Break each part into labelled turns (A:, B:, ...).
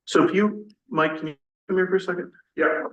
A: So if you, Mike, can you come here for a second?
B: Yeah.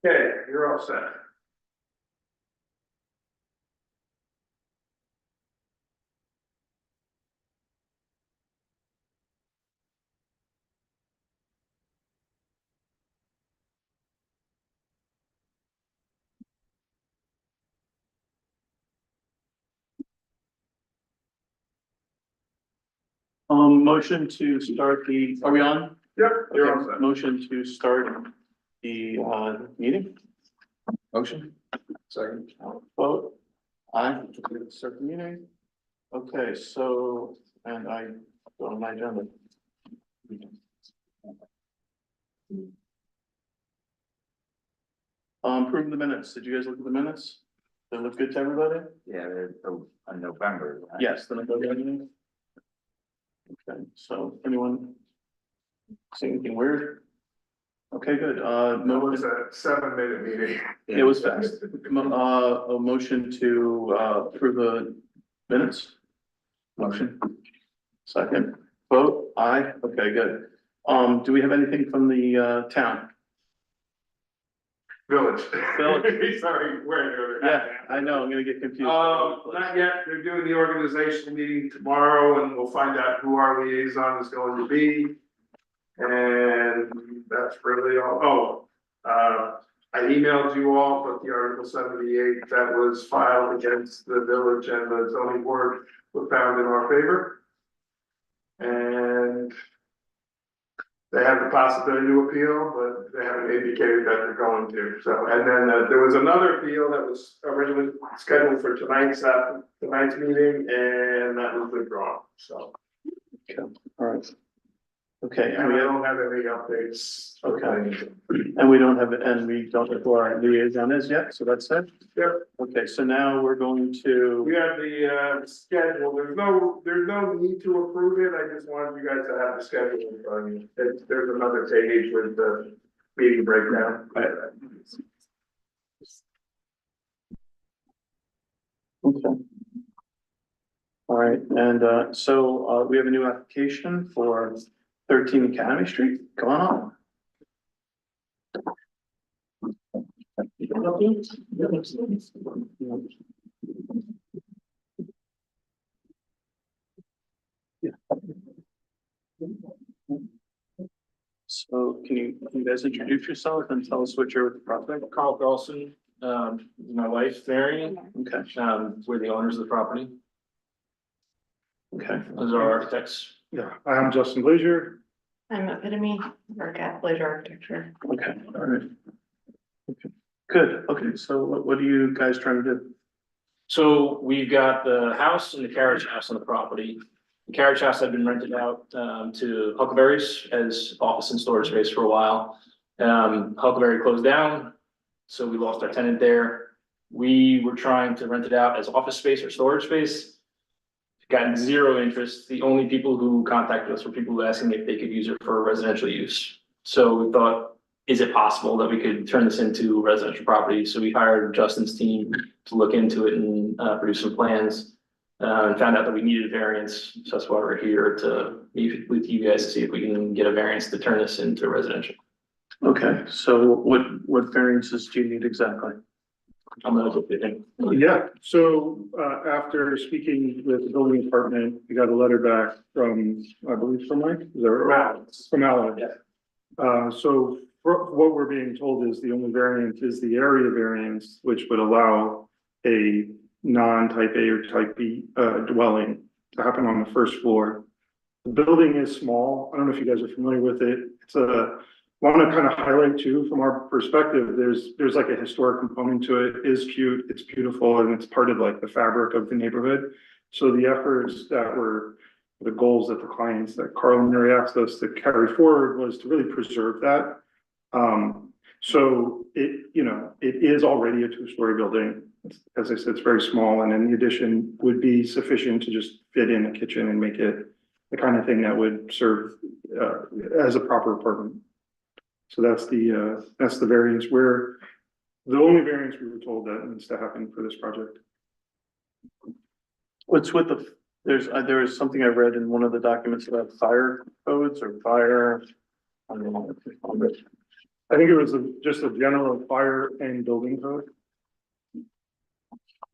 A: Okay, you're all set. Motion to start the, are we on?
B: Yep, you're
A: Okay,
B: all set.
A: motion to start the, meeting,
B: Motion. Second.
A: vote, aye, start the meeting. Okay, so, and I, go on my agenda. Approve the minutes, did you guys look at the minutes? They look good to everybody?
C: Yeah, on November. Right?
A: Yes, the November meeting. Okay, so anyone see anything weird? Okay, good,
B: That was
A: no,
B: a 7-minute meeting.
A: it was fast. A motion to, approve the minutes? Motion. Second, vote, aye, okay, good. Do we have anything from the, town?
B: Village.
A: Village.
B: Sorry, where?
A: Yeah, I know, I'm gonna get confused.
B: Not yet, they're doing the organizational meeting tomorrow and we'll find out who our liaison is going to be. And that's really all, I emailed you all, but the Article 78 that was filed against the village and the zoning board were found in our favor. And they have the possibility to appeal, but they haven't indicated that they're going to, so, and then there was another appeal that was originally scheduled for tonight's meeting, and that was withdrawn, so.
A: Okay, all right. Okay,
B: And we don't have any updates.
A: Okay. And we don't have who our liaison is yet, so that's it?
B: Yep,
A: Okay, so now we're going to,
B: we have the schedule, there's no need to approve it, I just wanted you guys to have the schedule in front of you. There's another page with the meeting breakdown.
A: okay. All right, and so we have a new application for 13 Academy Street, come on up. So can you guys introduce yourself and tell us what you're with the property?
D: Carl Carlson, my wife, Mary,
A: Okay,
D: we're the owners of the property.
A: okay,
D: Those are our architects.
E: Yeah, I'm Justin Blazier.
F: I'm Epitome, work at Blazer Architecture.
A: okay, all right. Okay, good, okay, so what are you guys trying to do?
D: So we've got the house and the carriage house on the property. The carriage house had been rented out to Huckleberry's as office and storage space for a while. Huckleberry closed down, so we lost our tenant there. We were trying to rent it out as office space or storage space. Got zero interest. The only people who contacted us were people asking if they could use it for residential use. So we thought, is it possible that we could turn this into residential property? So we hired Justin's team to look into it and produce some plans. And found out that we needed a variance, so that's why we're here to meet with you guys to see if we can get a variance to turn this into residential.
A: Okay, so what variances do you need exactly?
D: I'm gonna look at it.
E: Yeah, so after speaking with the building department, we got a letter back from, I believe from Mike, is that right? From Alan.
D: Yeah.
E: So what we're being told is the only variance is the area variance, which would allow a non-type A or type B dwelling to happen on the first floor. The building is small. I don't know if you guys are familiar with it. It's want to kind of highlight too, from our perspective, there's like a historic component to it. It is cute, it's beautiful, and it's part of like the fabric of the neighborhood. So the efforts that were the goals that the clients that Carl and Mary asked us to carry forward was to really preserve that. So it, it is already a two-story building. As I said, it's very small, and then the addition would be sufficient to just fit in a kitchen and make it the kind of thing that would serve as a proper apartment. So that's the variance where the only variance we were told that needs to happen for this project.
A: What's with there is something I read in one of the documents about fire codes or fire. I don't know.
E: I think it was just a general fire and building code.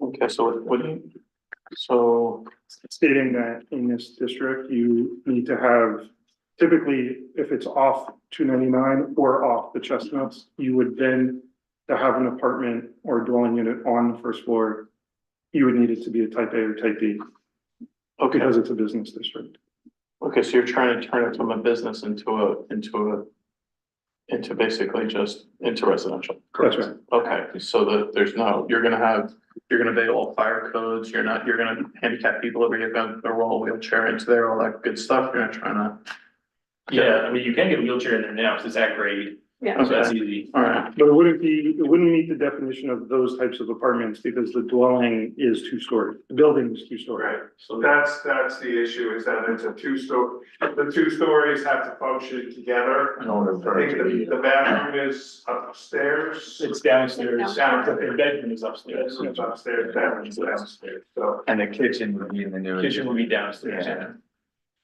A: Okay, so what do you, so,
E: Stating that in this district, you need to have, typically, if it's off 299 or off the Chestnuts, you would then, to have an apartment or dwelling unit on the first floor, you would need it to be a type A or type B,
A: okay,
E: because it's a business district.
A: okay, so you're trying to turn it from a business into basically just into residential.
E: That's right.
A: Okay, so that there's no, you're gonna obey all fire codes, you're gonna handicap people over, you're gonna roll a wheelchair into there, all that good stuff, you're not trying to.
D: Yeah, I mean, you can get a wheelchair in there now, because it's at grade,
F: Yeah.
D: so that's easy.
A: All right,
E: But it wouldn't meet the definition of those types of apartments, because the dwelling is 2-story, the building is 2-story.
B: Right, so that's the issue, is that it's a two-story, the 2 stories have to function together.
C: In order
B: I
C: for it
B: think
C: to be.
B: the bathroom is upstairs.
D: It's downstairs,
B: Downstairs.
D: their bedroom is upstairs.
B: Bedroom's upstairs, bathroom's downstairs, so,
C: And the kitchen would be in the new.
D: Kitchen will be downstairs, yeah.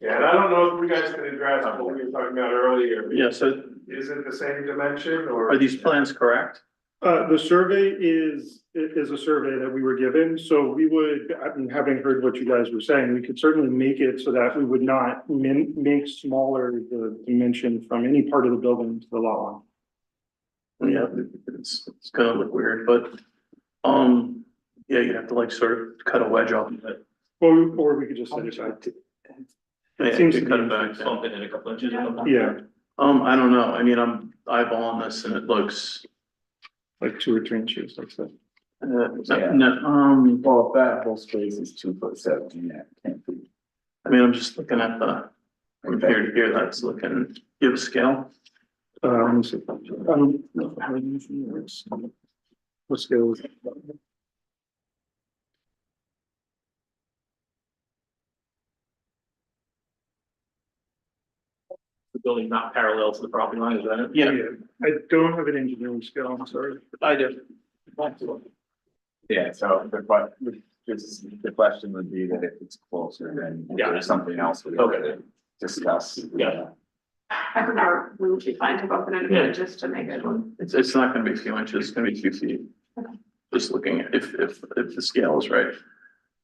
B: yeah, and I don't know if you guys can address what we were talking about earlier.
A: yeah, so
B: Is it the same dimension, or?
A: are these plans correct?
E: The survey is a survey that we were given, so we would, I mean, having heard what you guys were saying, we could certainly make it so that we would not make smaller the dimension from any part of the building to the lot line.
A: Yeah, it's gonna look weird, but, yeah, you have to like sort of cut a wedge off of it.
E: Or we could just set it back.
A: Yeah,
E: seems
A: you
E: to
A: cut
E: be-
A: it back.
D: Bump it in a couple inches.
E: Yeah,
A: I don't know, I mean, I'm eyeballing this and it looks,
E: like 2 or 3 inches, like that.
C: Yeah.
A: no,
C: Well, if that whole space is 2'7", yeah, can't be.
A: I mean, I'm just looking at from here to here, that's looking, you have a scale?
E: Let me see. What scale is it?
D: The building not parallel to the property line, is that it?
A: Yeah,
E: I don't have an engineering scale, I'm sorry.
A: I do.
C: Yeah, so the question would be that if it's closer, then
D: Yeah.
C: there's something else we have to discuss.
D: Yeah.
F: I think we would be fine to bump it in a
D: Yeah.
F: bit just to make it one.
A: It's not gonna be a few inches, it's gonna be a few feet. Just looking at if the scale is right.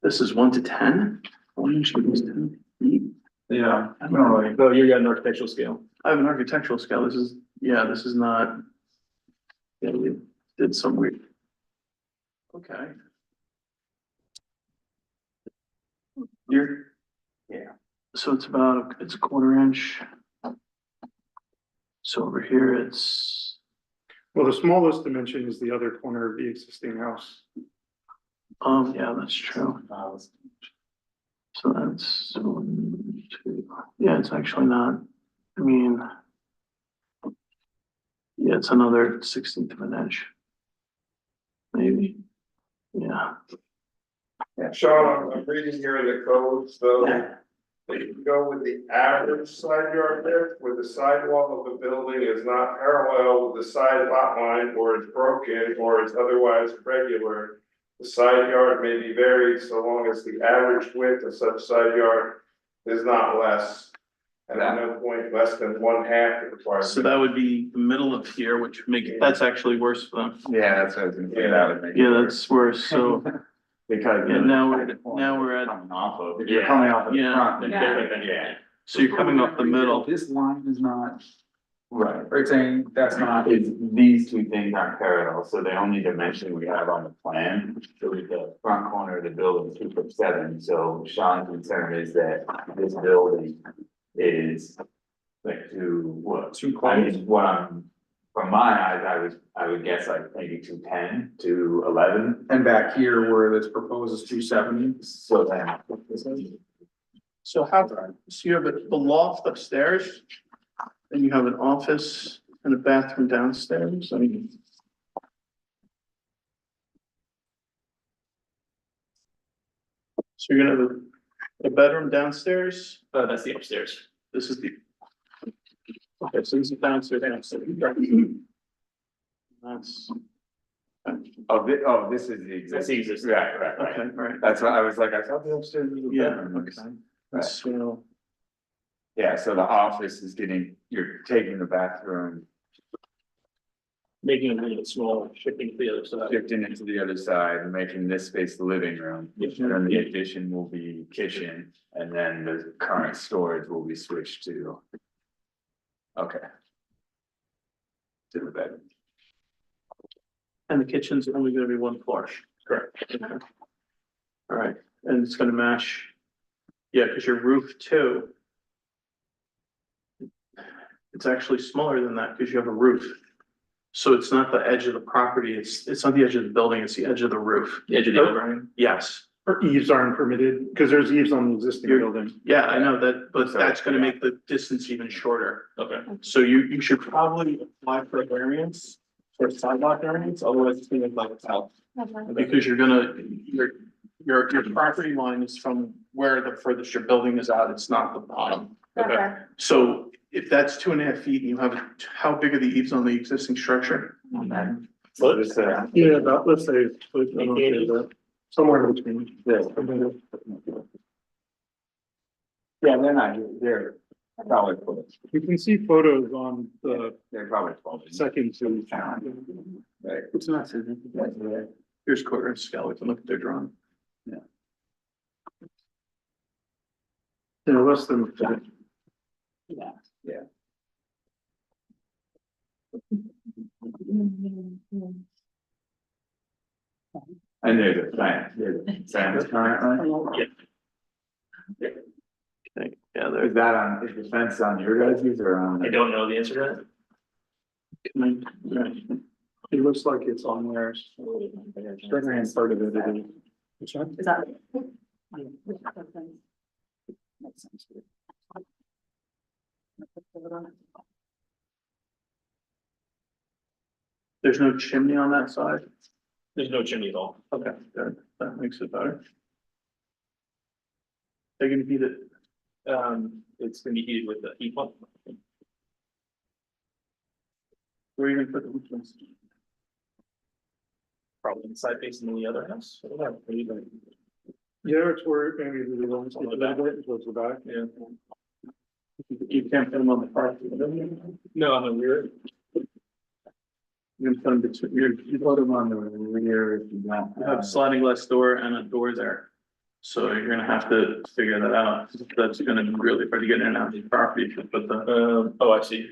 A: This is 1 to 10. 1 inch equals 10 feet.
D: Yeah, I don't know, so you got an architectural scale.
A: I have an architectural scale, this is not. Yeah, we did some weird. Okay.
C: Yeah.
A: So it's a 1/4 inch. So over here, it's,
E: Well, the smallest dimension is the other corner of the existing house.
A: yeah, that's true. So that's 1, 2, yeah, it's actually not, I mean. Yeah, it's another 1/16 of an inch. Maybe, yeah.
B: Sean, I'm reading here the code, so
A: Yeah.
B: you can go with the average side yard width, where the sidewall of the building is not parallel with the side lot line, or it's broken, or it's otherwise irregular. The side yard may be varied so long as the average width of such side yard is not less. And at no point less than 1/2 the required.
A: So that would be the middle of here, which that's actually worse for them.
C: Yeah, that's what I was gonna say, that would make. it
A: Yeah,
C: worse.
A: that's worse, so,
C: Because.
A: yeah, now we're at,
C: Coming off of, if you're coming off of the
A: Yeah.
C: front, then
F: Yeah.
C: different, yeah.
A: so you're coming up the middle.
C: This line is not. Right, we're saying that's not, these two things aren't parallel, so the only dimension we have on the plan. So with the front corner of the building, 2'7", so Sean's concern is that this building is. Like
D: Too
C: I
D: close.
C: mean, from my eyes, I would guess like maybe 210 to 11,
G: And back here where this proposes 270,
C: so then.
A: So you have the loft upstairs, and you have an office and a bathroom downstairs, I mean. So you're gonna have a bedroom downstairs,
D: That's the upstairs.
A: this is the. Okay, so this is downstairs. That's,
C: This is the
D: That's the
C: existing.
D: existing.
C: Right.
A: okay, all right,
C: That's what I was like, I thought the upstairs was a
A: yeah,
C: bedroom.
A: okay. So,
C: Yeah, so the office is you're taking the bathroom.
D: making it a little bit smaller, shifting to the other side.
C: Shifting it to the other side and making this space the living room. And then the addition will be kitchen and then the current storage will be switched to. Okay. To the bedroom.
A: And the kitchen's only gonna be one floor.
D: Correct.
A: Okay. All right, and it's gonna match. Yeah, because your roof too. It's actually smaller than that because you have a roof. So it's not the edge of the property, it's not the edge of the building, it's the edge of the roof.
D: The edge of the overhang.
A: Yes,
E: Or eaves aren't permitted, because there's eaves on the existing
A: You're-
E: building.
A: yeah, I know that, but
C: So,
A: that's gonna
C: yeah.
A: make the distance even shorter.
D: Okay.
A: So you should probably apply for a variance, for a sidewalk variance, otherwise it's gonna look like it's out. Because you're gonna, your property line is from where the furthest your building is out, it's not the bottom.
F: Okay.
A: So if that's 2.5 feet and you have, how big are the eaves on the existing structure?
C: So this,
E: Yeah, about, let's say, I don't know, somewhere in between.
C: yeah, they're not, they're probably,
E: You can see photos on the
C: they're probably 12.
E: second to.
C: Right.
A: It's not significant. Here's quarter inch scale, we can look at their drawing.
E: Yeah, less than.
C: Yeah. And there's a fence, currently.
A: Okay, yeah, there,
C: Is that on, is the fence on your guys' or on?
D: I don't know the answer to that.
E: It looks like it's on theirs. Certainly in part of it.
F: Is that?
A: there's no chimney on that side?
D: There's no chimney at all.
A: Okay, good, that makes it better. They're gonna heat it,
D: It's gonna be heated with the heat pump.
A: where are you gonna put the heat pumps?
D: Probably inside facing the other house. I don't know. What do you think?
E: Yeah, it's where maybe the ones get a little bit towards the back.
D: Yeah.
A: You can't put them on the front.
D: No, on the rear.
A: You're gonna put them between,
C: You put them on the rear if you want.
A: you have a sliding glass door and a door there. So you're gonna have to figure that out, that's gonna be really hard to get in and out of the property, if you put the.
D: Oh, I see.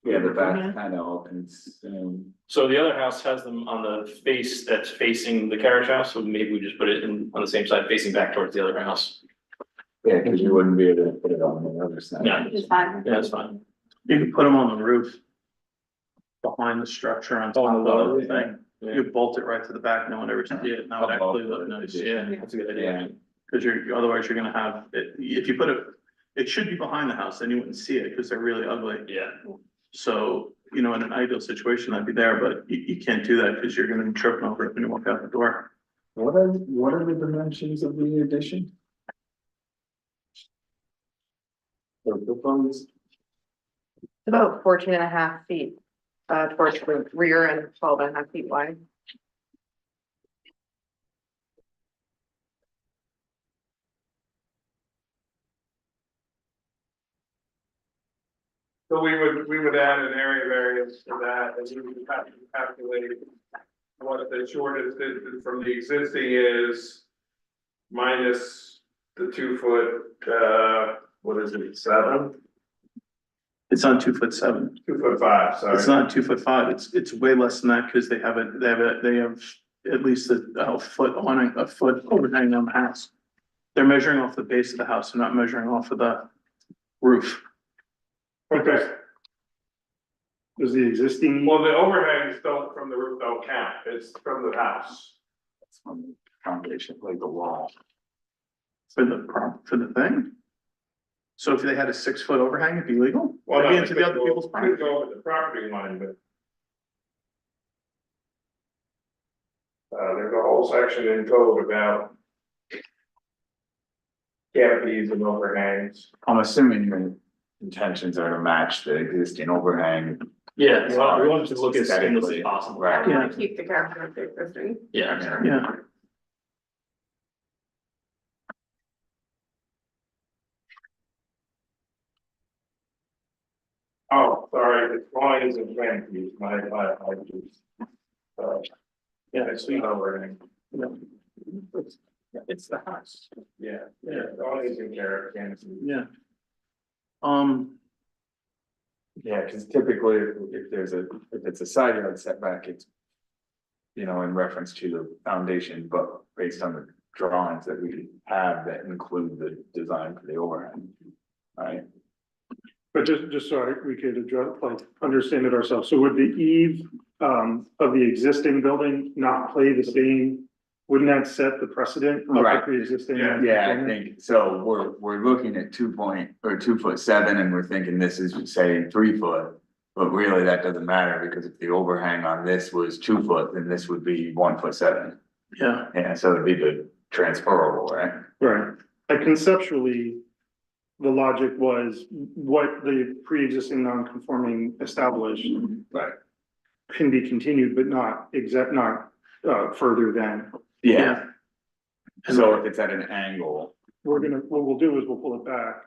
C: Yeah, the back kind of opens,
D: So the other house has them on the face that's facing the carriage house, so maybe we just put it in on the same side facing back towards the other house.
C: yeah, because you wouldn't be able to put it on the other side.
D: Yeah.
F: It's fine.
D: Yeah, that's fine.
A: You can put them on the roof. Behind the structure on top of the thing, you bolt it right to the back, no one ever see it, and that would actually look nice, yeah.
D: That's a good
C: Yeah,
D: idea.
A: Cause otherwise you're gonna have, if you put it should be behind the house, then you wouldn't see it, cause they're really ugly.
D: Yeah.
A: So, in an ideal situation, I'd be there, but you can't do that, cause you're gonna be tripping over it when you walk out the door.
C: what are the dimensions of the addition? Or proposed?
H: About 14.5 feet, towards the rear and 12.5 feet wide.
B: So we would add an area variance to that, and you would have to calculate what the shortest distance from the existing is minus the 2 foot, what is it, 7?
A: It's on 2'7".
B: 2'5", sorry.
A: It's not 2'5", it's way less than that, cause they have at least a foot awning, a foot overhang on the house. They're measuring off the base of the house, they're not measuring off of the roof.
E: Okay. Does the existing,
B: Well, the overhangs don't, from the roof don't count, it's from the house.
C: It's from the foundation, like the wall.
A: For the thing? So if they had a 6 foot overhang, it'd be legal?
B: Well,
A: It'd be
B: no,
A: into the other people's
B: could
A: property.
B: go over the property line, but. There's a whole section in code about. Canopies and overhangs.
C: I'm assuming your intentions are to match the existing overhang.
D: Yeah, so we wanted to look as seamless as
C: Aesthetically,
D: possible.
C: right.
F: I wanna keep the character of the existing.
D: Yeah.
A: Yeah.
B: Oh, sorry, it's drawings and plan views, my apologies.
A: Yeah, I see.
D: It's the house.
B: Yeah, drawings and plan views.
A: Yeah.
C: Yeah, cause typically if there's if it's a side yard setback, it's. You know, in reference to the foundation, but based on the drawings that we have that include the design for the overhang. Right,
E: But just so we could address, like, understand it ourselves, so would the eve, of the existing building not play the same? Wouldn't that set the precedent of the
C: Right.
E: pre-existing?
B: Yeah.
C: yeah, I think, so we're looking at 2.7 and we're thinking this is, say, 3 foot. But really, that doesn't matter, because if the overhang on this was 2 foot, then this would be 1.7.
A: Yeah,
C: Yeah, so it'd be the transferable, right?
E: Right, like conceptually, the logic was what the pre-existing non-conforming established.
C: Right.
E: Can be continued, but not further than.
C: Yeah, so if it's at an angle,
E: What we'll do is we'll pull it back.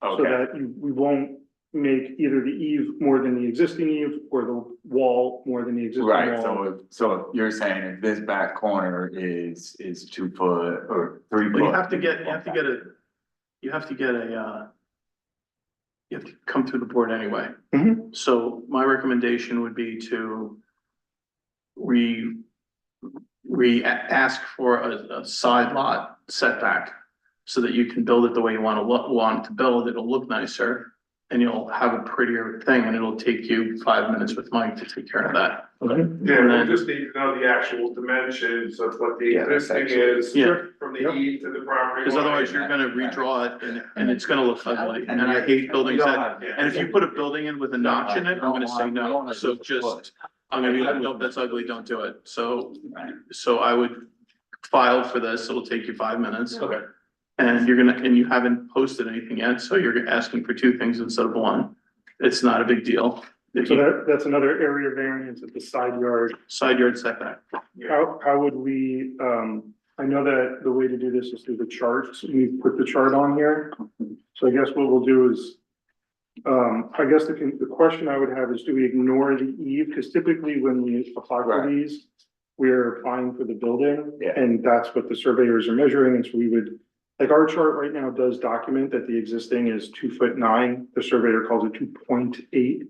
E: So
C: okay,
E: that we won't make either the eve more than the existing eve or the wall more than the existing wall.
C: right, so if you're saying if this back corner is 2 foot or 3
A: well, you
C: foot.
A: have to get you have to come through the board anyway.
E: Mhm.
A: So my recommendation would be to ask for a side lot setback so that you can build it the way you want to build. It'll look nicer and you'll have a prettier thing, and it'll take you 5 minutes with Mike to take care of that.
B: Yeah, we'll just need to know the actual dimensions of what the
C: Yeah, that's
B: existing is.
A: Yeah.
B: From the eve to the property.
A: Because
B: line.
A: otherwise you're gonna redraw it and it's gonna look ugly, and I hate buildings that, and if you put a building in with a notch in it, I'm gonna say no, so just. I'm gonna be like, nope, that's ugly, don't do it, so I would file for this, it'll take you 5 minutes.
D: Okay.
A: And you haven't posted anything yet, so you're asking for 2 things instead of 1. It's not a big deal. If
E: So
A: you,
E: that's another area variance at the side yard.
A: side yard setback,
E: How would we, I know that the way to do this is through the charts. We put the chart on here. So I guess what we'll do is, I guess the question I would have is, do we ignore the eve? Because typically when we apply for
C: Right.
E: these, we're applying for the building.
C: Yeah.
E: And that's what the surveyors are measuring. And so we would, like, our chart right now does document that the existing is 2'9". The surveyor calls it 2.8.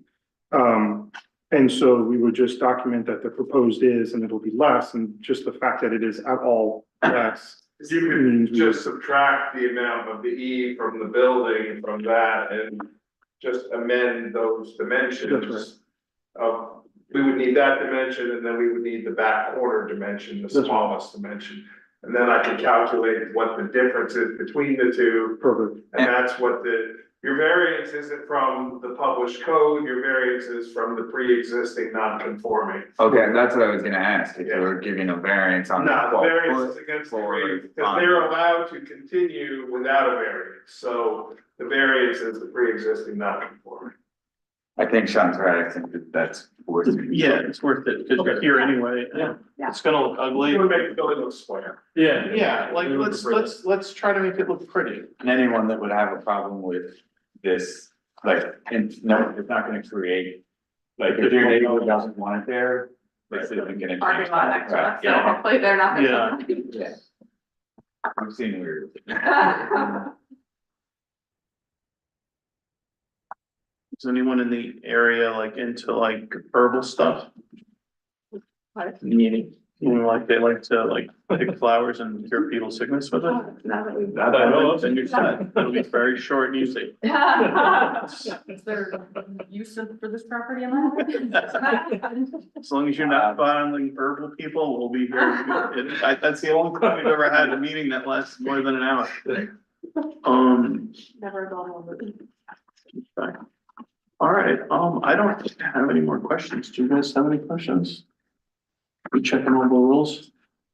E: And so we would just document that the proposed is, and it'll be less, and just the fact that it is at all less.
B: You
E: means
B: could just subtract the amount of the eve from the building from that and just amend those dimensions. We would need that dimension, and then we would need the back corner dimension, the
E: That's right.
B: smallest dimension. And then I can calculate what the difference is between the two,
E: Perfect.
B: and that's what your variance isn't from the published code, your variance is from the pre-existing non-conforming.
C: Okay, that's what I was gonna ask, if you
B: Yeah.
C: were giving a variance on the
B: No, the
C: 12
B: variance is
C: foot.
B: against the
C: for
B: because they're allowed to continue without a variance, so the variance is the pre-existing non-conforming.
C: I think Sean's right, I think that's worth it.
A: yeah, it's worth it, because you're here anyway, and it's gonna look ugly.
B: You would make the building look square.
D: Yeah.
A: Yeah, like, let's try to make it look pretty.
C: And anyone that would have a problem with this, like, and no, it's not gonna create. Like, if your neighbor doesn't want it there, this isn't gonna.
F: Parking lot next to
C: Right,
F: us, so
C: yeah,
F: hopefully they're not.
A: Yeah.
C: yeah. I've seen weird.
A: Is anyone in the area like into like herbal stuff? Meaning, like they like to like pick flowers and cure fetal sickness with it?
F: Now that we've.
A: Not that I know of, then you're set. It'll be very short and easy.
F: Is there use for this property in that?
A: As long as you're not bothering herbal people, we'll be here. That's the only time we've ever had a meeting that lasts more than an hour.
F: Never gone over.
A: Okay. All right, I don't have any more questions. Do you guys have any questions? We checking all the rules,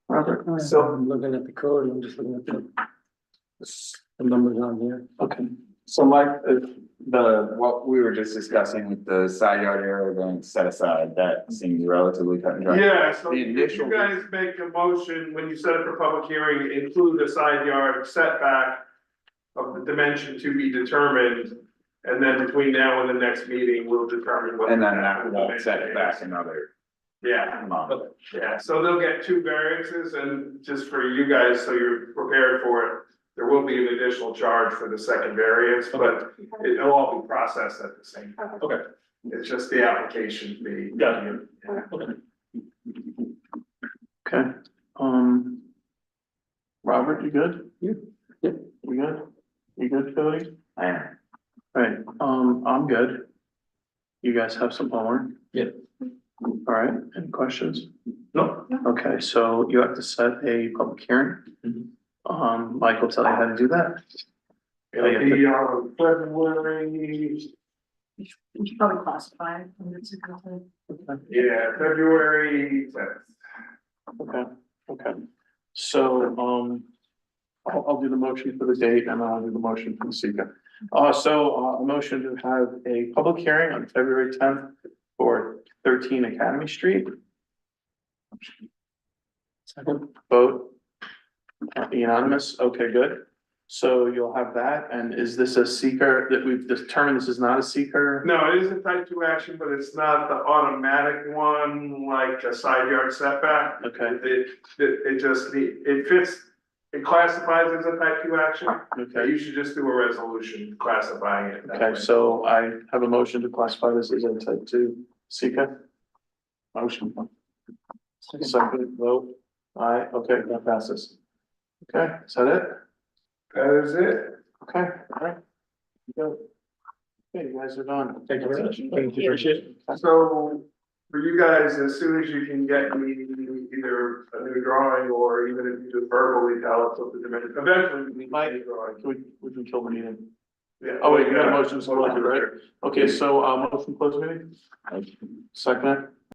A: Robert?
I: So I'm looking at the code, I'm just looking at the numbers on here.
A: Okay,
C: So Mike, what we were just discussing with the side yard area being set aside, that seems relatively cut and dry.
B: Yeah, so
C: The
B: if
C: initial-
B: you guys make a motion, when you set it for public hearing, include a side yard setback of the dimension to be determined. And then between now and the next meeting, we'll determine what.
C: And then that won't set it back another
B: Yeah,
C: month.
B: yeah, so they'll get two variances and just for you guys, so you're prepared for it. There will be an additional charge for the second variance, but it'll all be processed at the same time.
D: Okay.
B: It's just the application fee.
D: Got
B: Yeah.
D: Okay.
A: Okay, Robert, you good?
I: Yeah.
A: You good? You good, Cody?
C: I am.
A: Right, I'm good. You guys have some homework?
D: Yeah.
A: All right, any questions?
D: No.
A: Okay, so you have to set a public hearing.
D: Mhm.
A: Mike will tell you how to do that.
B: It'll be on February,
F: You should probably classify it under single.
B: yeah, February 10th.
A: Okay, okay. So, I'll do the motion for the date and I'll do the motion for the seeker. A motion to have a public hearing on February 10th for 13 Academy Street. Second, vote. Unanimous, okay, good. So you'll have that, and is this a seeker that we've determined this is not a seeker?
B: No, it is a type 2 action, but it's not the automatic one like a side yard setback.
A: Okay,
B: It just, it fits, it classifies as a type 2 action.
A: okay,
B: You should just do a resolution classifying it. that way.
A: okay, so I have a motion to classify this as a type 2 seeker. Motion. Second vote, aye, okay, that passes. Okay, is that it?
B: That is it.
A: Okay, all right. Go. Okay, you guys are done.
D: Thank you very much. Thank you, appreciate it.
B: So for you guys, as soon as you can get me either a new drawing or even if you just verbally tell us what the dimension, eventually we need
A: Mike,
B: a drawing.
A: We can kill the meeting.
B: Yeah.
A: Oh, wait, you got a motion to close it, right? Okay, so, motion to close the meeting? Second,